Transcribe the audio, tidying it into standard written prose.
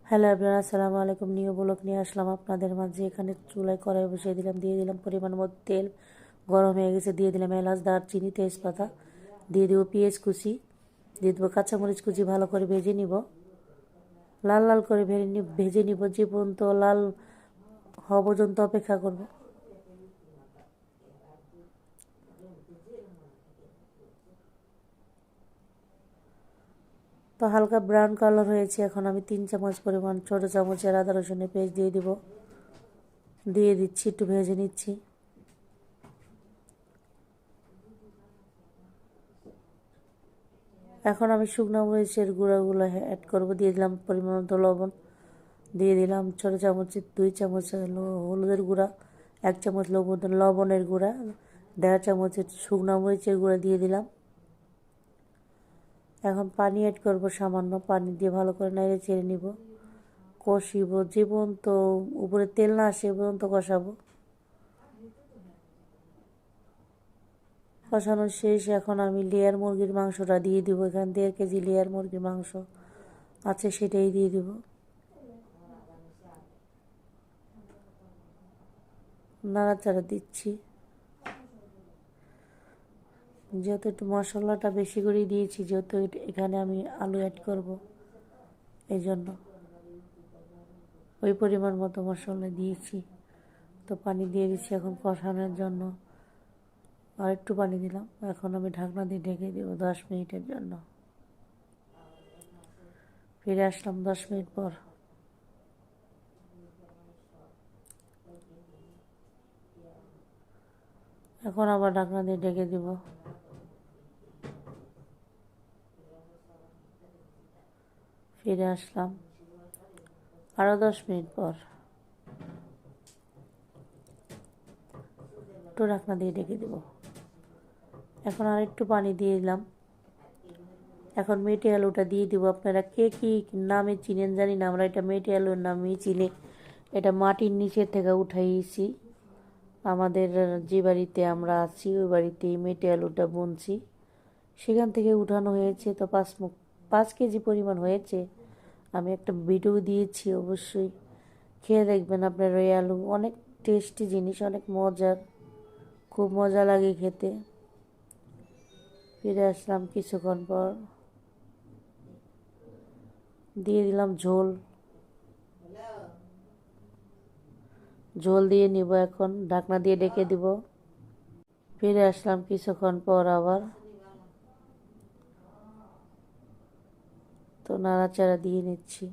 Hello everyone, আসসালামু আলাইকুম। New blog নিয়ে আসলাম আপনাদের মাঝে। এখানে চুলায় কড়াই বসিয়ে দিলাম, দিয়ে দিলাম পরিমাণ মতো তেল। গরম হয়ে গেছে, দিয়ে দিলাম এলাচ, দারচিনি, তেজপাতা, দিয়ে দেবো পেঁয়াজ কুচি, দিয়ে দেবো কাঁচামরিচ কুচি। ভালো করে ভেজে নিব, লাল লাল করে ভেজে নিব, যে পর্যন্ত লাল হওয়া পর্যন্ত অপেক্ষা করব। তো হালকা ব্রাউন কালার হয়েছে। এখন আমি 3 চামচ পরিমাণ ছোটো চামচের আদা রসুনের পেস্ট দিয়ে দিব, দিয়ে দিচ্ছি, একটু ভেজে নিচ্ছি। এখন আমি শুকনো মরিচের গুঁড়াগুলো অ্যাড করব, দিয়ে দিলাম পরিমাণ মতো লবণ, দিয়ে দিলাম ছোটো চামচের 2 চামচ হলুদের গুঁড়া, 1 চামচ লবণের গুঁড়া, 1.5 চামচের শুকনো মরিচের গুঁড়া দিয়ে দিলাম। এখন পানি অ্যাড করব সামান্য, পানি দিয়ে ভালো করে নেড়ে চেড়ে নিব, কষিব যে পর্যন্ত উপরে তেল না আসে পর্যন্ত কষাবো। কষানো শেষ। এখন আমি লেয়ার মুরগির মাংসটা দিয়ে দিব। এখানে 1.5 কেজি লেয়ার মুরগির মাংস আছে, সেটাই দিয়ে দিব। নাড়াচাড়া দিচ্ছি, যেহেতু একটু মশলাটা বেশি করে দিয়েছি, যেহেতু এখানে আমি আলু অ্যাড করব, এই জন্য ওই পরিমাণ মতো মশলা দিয়েছি। তো পানি দিয়ে দিচ্ছি এখন কষানোর জন্য, আর একটু পানি দিলাম। এখন আমি ঢাকনা দিয়ে ঢেকে দেবো 10 মিনিটের জন্য। ফিরে আসলাম 10 মিনিট পর। এখন আবার ঢাকনা দিয়ে ঢেকে দিব। ফিরে আসলাম আরও 10 মিনিট পর। একটু ঢাকনা দিয়ে ঢেকে দেব। এখন আর একটু পানি দিয়ে দিলাম। এখন মেটে আলুটা দিয়ে দিব। আপনারা কে কী নামে চিনেন জানি না, আমরা এটা মেটে আলুর নামেই চিনি। এটা মাটির নিচের থেকে উঠাইছি। আমাদের যে বাড়িতে আমরা আছি ওই বাড়িতে মেটে আলুটা বুনছি, সেখান থেকে উঠানো হয়েছে। তো 5 কেজি পরিমাণ হয়েছে। আমি একটা ভিডিও দিয়েছি, অবশ্যই খেয়ে দেখবেন। আপনার ওই আলু অনেক টেস্টি জিনিস, অনেক মজার, খুব মজা লাগে খেতে। ফিরে আসলাম কিছুক্ষণ পর, দিয়ে দিলাম ঝোল। ঝোল দিয়ে নিব, এখন ঢাকনা দিয়ে ঢেকে দিব। ফিরে আসলাম কিছুক্ষণ পর আবার। তো নাড়াচাড়া দিয়ে নিচ্ছি।